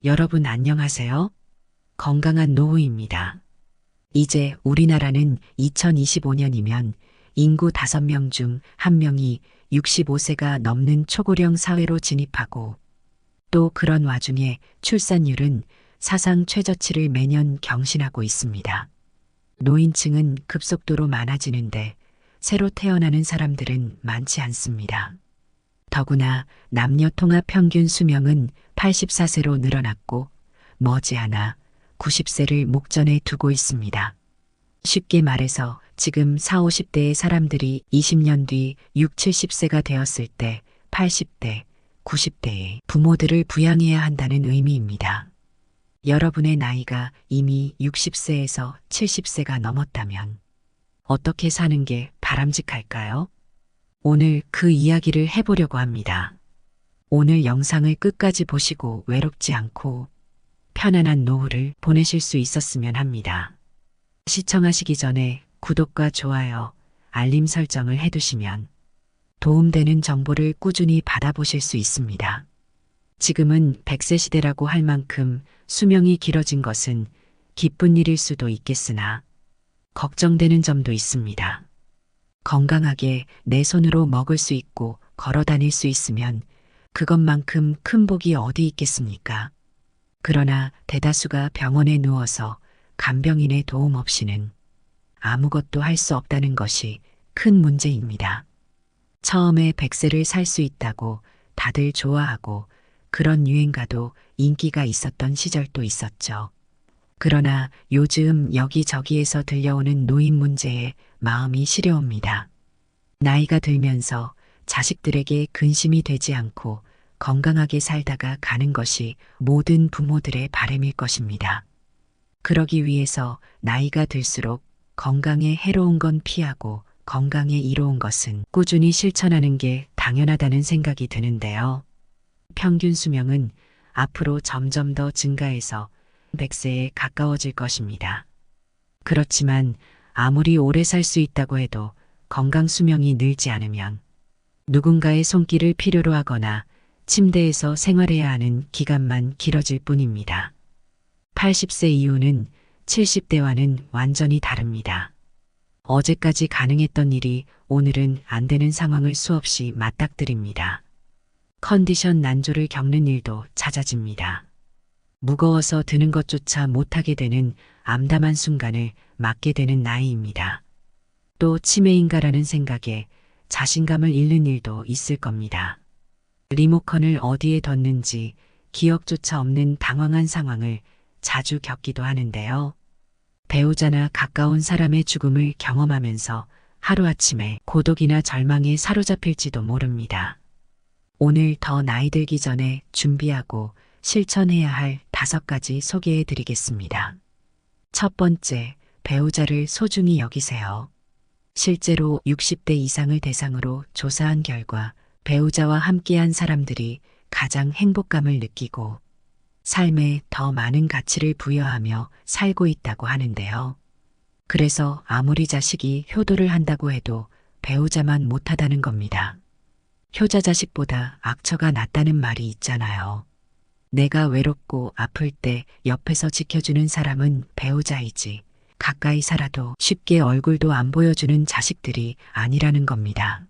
여러분 안녕하세요. 건강한 노후입니다. 이제 우리나라는 2025년이면 인구 5명 중 1명이 65세가 넘는 초고령 사회로 진입하고 또 그런 와중에 출산율은 사상 최저치를 매년 경신하고 있습니다. 노인층은 급속도로 많아지는데 새로 태어나는 사람들은 많지 않습니다. 더구나 남녀 통합 평균 수명은 84세로 늘어났고 머지않아 90세를 목전에 두고 있습니다. 쉽게 말해서 지금 40, 50대의 사람들이 20년 뒤 60, 70세가 되었을 때 80대, 90대의 부모들을 부양해야 한다는 의미입니다. 여러분의 나이가 이미 60세에서 70세가 넘었다면 어떻게 사는 게 바람직할까요? 오늘 그 이야기를 해보려고 합니다. 오늘 영상을 끝까지 보시고 외롭지 않고 편안한 노후를 보내실 수 있었으면 합니다. 시청하시기 전에 구독과 좋아요, 알림 설정을 해두시면 도움되는 정보를 꾸준히 받아보실 수 있습니다. 지금은 100세 시대라고 할 만큼 수명이 길어진 것은 기쁜 일일 수도 있겠으나 걱정되는 점도 있습니다. 건강하게 내 손으로 먹을 수 있고 걸어 다닐 수 있으면 그것만큼 큰 복이 어디 있겠습니까? 그러나 대다수가 병원에 누워서 간병인의 도움 없이는 아무것도 할 수 없다는 것이 큰 문제입니다. 처음에 100세를 살 수 있다고 다들 좋아하고 그런 유행가도 인기가 있었던 시절도 있었죠. 그러나 요즘 여기저기에서 들려오는 노인 문제에 마음이 시려옵니다. 나이가 들면서 자식들에게 근심이 되지 않고 건강하게 살다가 가는 것이 모든 부모들의 바람일 것입니다. 그러기 위해서 나이가 들수록 건강에 해로운 건 피하고 건강에 이로운 것은 꾸준히 실천하는 게 당연하다는 생각이 드는데요. 평균 수명은 앞으로 점점 더 증가해서 100세에 가까워질 것입니다. 그렇지만 아무리 오래 살 수 있다고 해도 건강 수명이 늘지 않으면 누군가의 손길을 필요로 하거나 침대에서 생활해야 하는 기간만 길어질 뿐입니다. 80세 이후는 70대와는 완전히 다릅니다. 어제까지 가능했던 일이 오늘은 안 되는 상황을 수없이 맞닥뜨립니다. 컨디션 난조를 겪는 일도 잦아집니다. 무거워서 드는 것조차 못하게 되는 암담한 순간을 맞게 되는 나이입니다. 또 치매인가라는 생각에 자신감을 잃는 일도 있을 겁니다. 리모컨을 어디에 뒀는지 기억조차 없는 당황한 상황을 자주 겪기도 하는데요. 배우자나 가까운 사람의 죽음을 경험하면서 하루아침에 고독이나 절망에 사로잡힐지도 모릅니다. 오늘 더 나이 들기 전에 준비하고 실천해야 할 5가지 소개해 드리겠습니다. 첫 번째, 배우자를 소중히 여기세요. 실제로 60대 이상을 대상으로 조사한 결과 배우자와 함께한 사람들이 가장 행복감을 느끼고 삶에 더 많은 가치를 부여하며 살고 있다고 하는데요. 그래서 아무리 자식이 효도를 한다고 해도 배우자만 못하다는 겁니다. 효자 자식보다 악처가 낫다는 말이 있잖아요. 내가 외롭고 아플 때 옆에서 지켜주는 사람은 배우자이지 가까이 살아도 쉽게 얼굴도 안 보여주는 자식들이 아니라는 겁니다.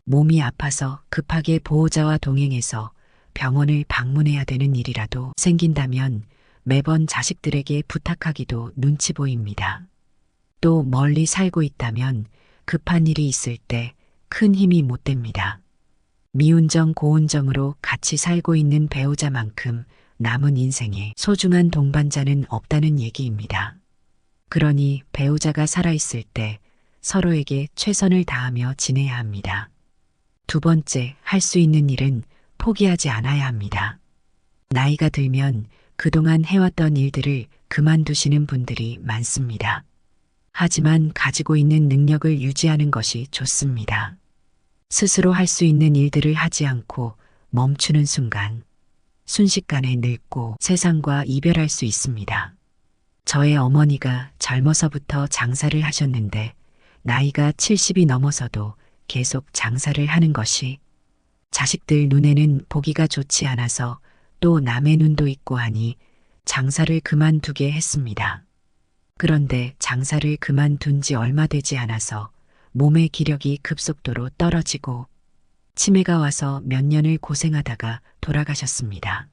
몸이 아파서 급하게 보호자와 동행해서 병원을 방문해야 되는 일이라도 생긴다면 매번 자식들에게 부탁하기도 눈치 보입니다. 또 멀리 살고 있다면 급한 일이 있을 때 큰 힘이 못 됩니다. 미운정 고운정으로 같이 살고 있는 배우자만큼 남은 인생에 소중한 동반자는 없다는 얘기입니다. 그러니 배우자가 살아있을 때 서로에게 최선을 다하며 지내야 합니다. 두 번째, 할 수 있는 일은 포기하지 않아야 합니다. 나이가 들면 그동안 해왔던 일들을 그만두시는 분들이 많습니다. 하지만 가지고 있는 능력을 유지하는 것이 좋습니다. 스스로 할 수 있는 일들을 하지 않고 멈추는 순간 순식간에 늙고 세상과 이별할 수 있습니다. 저의 어머니가 젊어서부터 장사를 하셨는데 나이가 70이 넘어서도 계속 장사를 하는 것이 자식들 눈에는 보기가 좋지 않아서 또 남의 눈도 있고 하니 장사를 그만두게 했습니다. 그런데 장사를 그만둔 지 얼마 되지 않아서 몸의 기력이 급속도로 떨어지고 치매가 와서 몇 년을 고생하다가 돌아가셨습니다.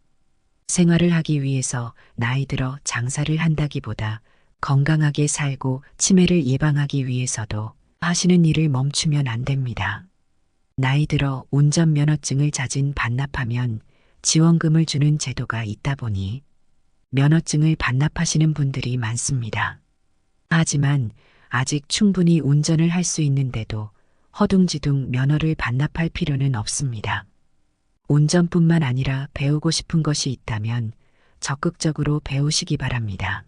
생활을 하기 위해서 나이 들어 장사를 한다기보다 건강하게 살고 치매를 예방하기 위해서도 하시는 일을 멈추면 안 됩니다. 나이 들어 운전면허증을 자진 반납하면 지원금을 주는 제도가 있다 보니 면허증을 반납하시는 분들이 많습니다. 하지만 아직 충분히 운전을 할 수 있는데도 허둥지둥 면허를 반납할 필요는 없습니다. 운전뿐만 아니라 배우고 싶은 것이 있다면 적극적으로 배우시기 바랍니다.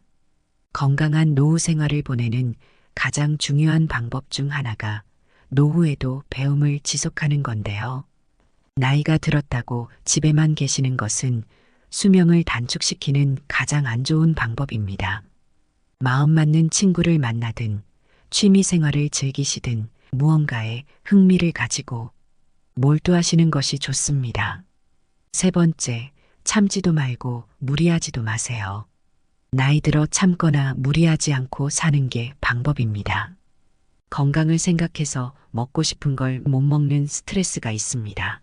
건강한 노후 생활을 보내는 가장 중요한 방법 중 하나가 노후에도 배움을 지속하는 건데요. 나이가 들었다고 집에만 계시는 것은 수명을 단축시키는 가장 안 좋은 방법입니다. 마음 맞는 친구를 만나든 취미 생활을 즐기시든 무언가에 흥미를 가지고 몰두하시는 것이 좋습니다. 세 번째, 참지도 말고 무리하지도 마세요. 나이 들어 참거나 무리하지 않고 사는 게 방법입니다. 건강을 생각해서 먹고 싶은 걸 못 먹는 스트레스가 있습니다.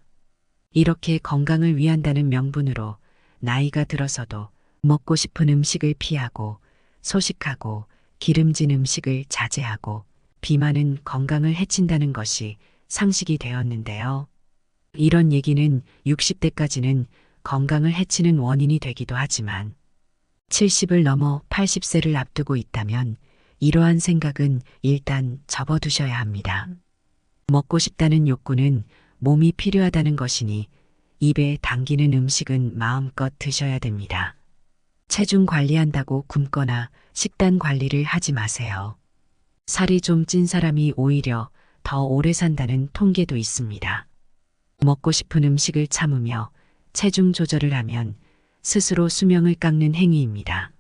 이렇게 건강을 위한다는 명분으로 나이가 들어서도 먹고 싶은 음식을 피하고 소식하고 기름진 음식을 자제하고 비만은 건강을 해친다는 것이 상식이 되었는데요. 이런 얘기는 60대까지는 건강을 해치는 원인이 되기도 하지만 70을 넘어 80세를 앞두고 있다면 이러한 생각은 일단 접어두셔야 합니다. 먹고 싶다는 욕구는 몸이 필요하다는 것이니 입에 당기는 음식은 마음껏 드셔야 됩니다. 체중 관리한다고 굶거나 식단 관리를 하지 마세요. 살이 좀 찐 사람이 오히려 더 오래 산다는 통계도 있습니다. 먹고 싶은 음식을 참으며 체중 조절을 하면 스스로 수명을 깎는 행위입니다.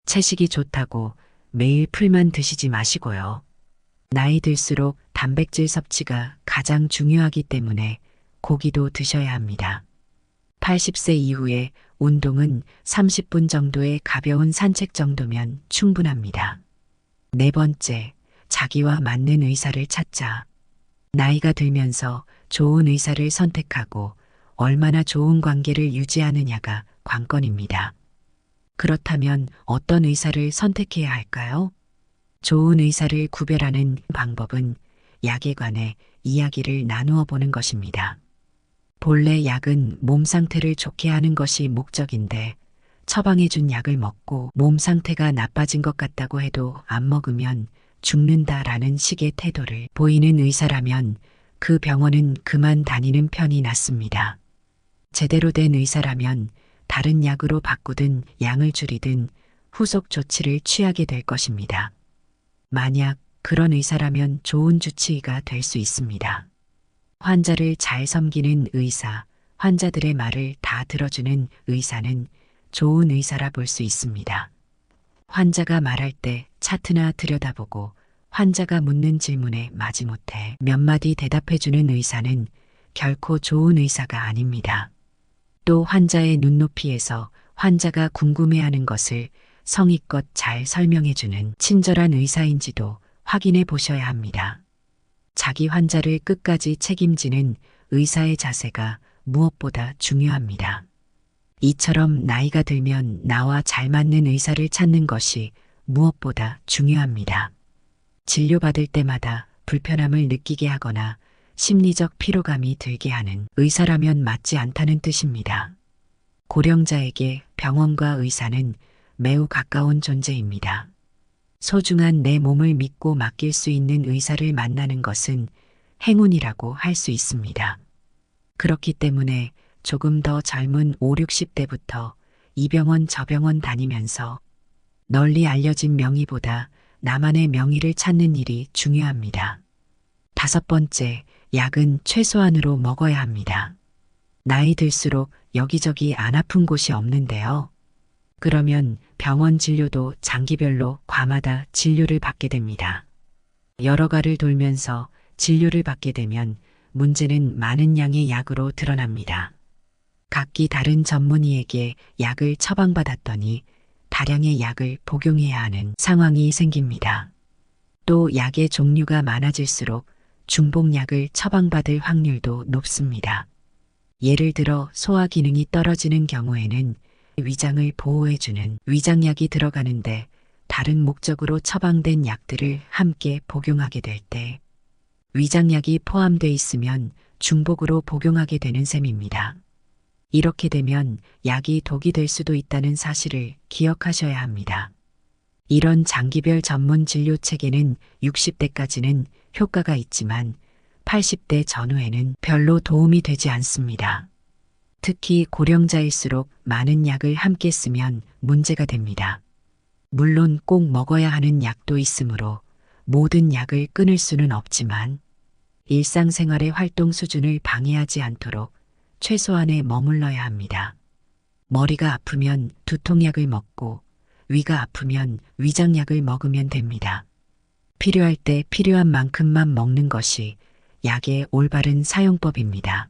채식이 좋다고 매일 풀만 드시지 마시고요. 나이 들수록 단백질 섭취가 가장 중요하기 때문에 고기도 드셔야 합니다. 80세 이후에 운동은 30분 정도의 가벼운 산책 정도면 충분합니다. 네 번째, 자기와 맞는 의사를 찾자. 나이가 들면서 좋은 의사를 선택하고 얼마나 좋은 관계를 유지하느냐가 관건입니다. 그렇다면 어떤 의사를 선택해야 할까요? 좋은 의사를 구별하는 방법은 약에 관해 이야기를 나누어 보는 것입니다. 본래 약은 몸 상태를 좋게 하는 것이 목적인데 처방해준 약을 먹고 몸 상태가 나빠진 것 같다고 해도 안 먹으면 죽는다라는 식의 태도를 보이는 의사라면 그 병원은 그만 다니는 편이 낫습니다. 제대로 된 의사라면 다른 약으로 바꾸든 양을 줄이든 후속 조치를 취하게 될 것입니다. 만약 그런 의사라면 좋은 주치의가 될 수 있습니다. 환자를 잘 섬기는 의사, 환자들의 말을 다 들어주는 의사는 좋은 의사라 볼 수 있습니다. 환자가 말할 때 차트나 들여다보고 환자가 묻는 질문에 마지못해 몇 마디 대답해주는 의사는 결코 좋은 의사가 아닙니다. 또 환자의 눈높이에서 환자가 궁금해하는 것을 성의껏 잘 설명해주는 친절한 의사인지도 확인해 보셔야 합니다. 자기 환자를 끝까지 책임지는 의사의 자세가 무엇보다 중요합니다. 이처럼 나이가 들면 나와 잘 맞는 의사를 찾는 것이 무엇보다 중요합니다. 진료받을 때마다 불편함을 느끼게 하거나 심리적 피로감이 들게 하는 의사라면 맞지 않다는 뜻입니다. 고령자에게 병원과 의사는 매우 가까운 존재입니다. 소중한 내 몸을 믿고 맡길 수 있는 의사를 만나는 것은 행운이라고 할 수 있습니다. 그렇기 때문에 조금 더 젊은 5, 60대부터 이 병원 저 병원 다니면서 널리 알려진 명의보다 나만의 명의를 찾는 일이 중요합니다. 다섯 번째, 약은 최소한으로 먹어야 합니다. 나이 들수록 여기저기 안 아픈 곳이 없는데요. 그러면 병원 진료도 장기별로 과마다 진료를 받게 됩니다. 여러 가를 돌면서 진료를 받게 되면 문제는 많은 양의 약으로 드러납니다. 각기 다른 전문의에게 약을 처방받았더니 다량의 약을 복용해야 하는 상황이 생깁니다. 또 약의 종류가 많아질수록 중복약을 처방받을 확률도 높습니다. 예를 들어 소화 기능이 떨어지는 경우에는 위장을 보호해주는 위장약이 들어가는데 다른 목적으로 처방된 약들을 함께 복용하게 될 때 위장약이 포함되어 있으면 중복으로 복용하게 되는 셈입니다. 이렇게 되면 약이 독이 될 수도 있다는 사실을 기억하셔야 합니다. 이런 장기별 전문 진료 체계는 60대까지는 효과가 있지만 80대 전후에는 별로 도움이 되지 않습니다. 특히 고령자일수록 많은 약을 함께 쓰면 문제가 됩니다. 물론 꼭 먹어야 하는 약도 있으므로 모든 약을 끊을 수는 없지만 일상생활의 활동 수준을 방해하지 않도록 최소한에 머물러야 합니다. 머리가 아프면 두통약을 먹고 위가 아프면 위장약을 먹으면 됩니다. 필요할 때 필요한 만큼만 먹는 것이 약의 올바른 사용법입니다.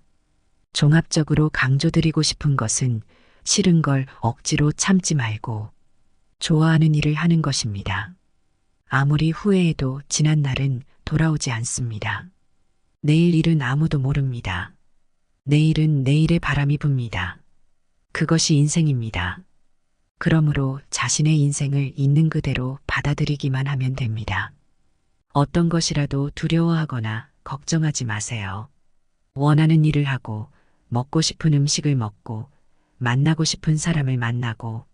종합적으로 강조드리고 싶은 것은 싫은 걸 억지로 참지 말고 좋아하는 일을 하는 것입니다. 아무리 후회해도 지난 날은 돌아오지 않습니다. 내일 일은 아무도 모릅니다. 내일은 내일의 바람이 붑니다. 그것이 인생입니다. 그러므로 자신의 인생을 있는 그대로 받아들이기만 하면 됩니다. 어떤 것이라도 두려워하거나 걱정하지 마세요. 원하는 일을 하고 먹고 싶은 음식을 먹고 만나고 싶은 사람을 만나고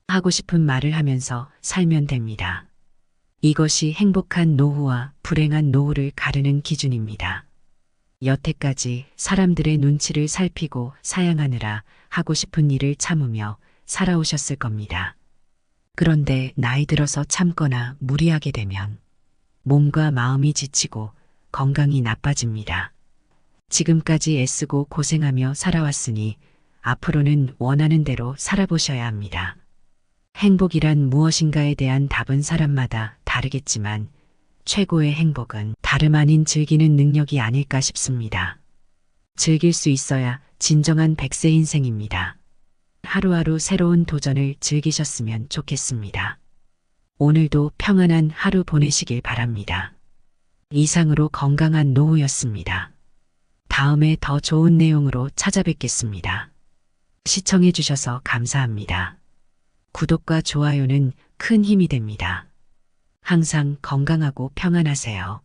하고 싶은 말을 하면서 살면 됩니다. 이것이 행복한 노후와 불행한 노후를 가르는 기준입니다. 여태까지 사람들의 눈치를 살피고 사양하느라 하고 싶은 일을 참으며 살아오셨을 겁니다. 그런데 나이 들어서 참거나 무리하게 되면 몸과 마음이 지치고 건강이 나빠집니다. 지금까지 애쓰고 고생하며 살아왔으니 앞으로는 원하는 대로 살아보셔야 합니다. 행복이란 무엇인가에 대한 답은 사람마다 다르겠지만 최고의 행복은 다름 아닌 즐기는 능력이 아닐까 싶습니다. 즐길 수 있어야 진정한 100세 인생입니다. 하루하루 새로운 도전을 즐기셨으면 좋겠습니다. 오늘도 평안한 하루 보내시길 바랍니다. 이상으로 건강한 노후였습니다. 다음에 더 좋은 내용으로 찾아뵙겠습니다. 시청해 주셔서 감사합니다. 구독과 좋아요는 큰 힘이 됩니다. 항상 건강하고 평안하세요.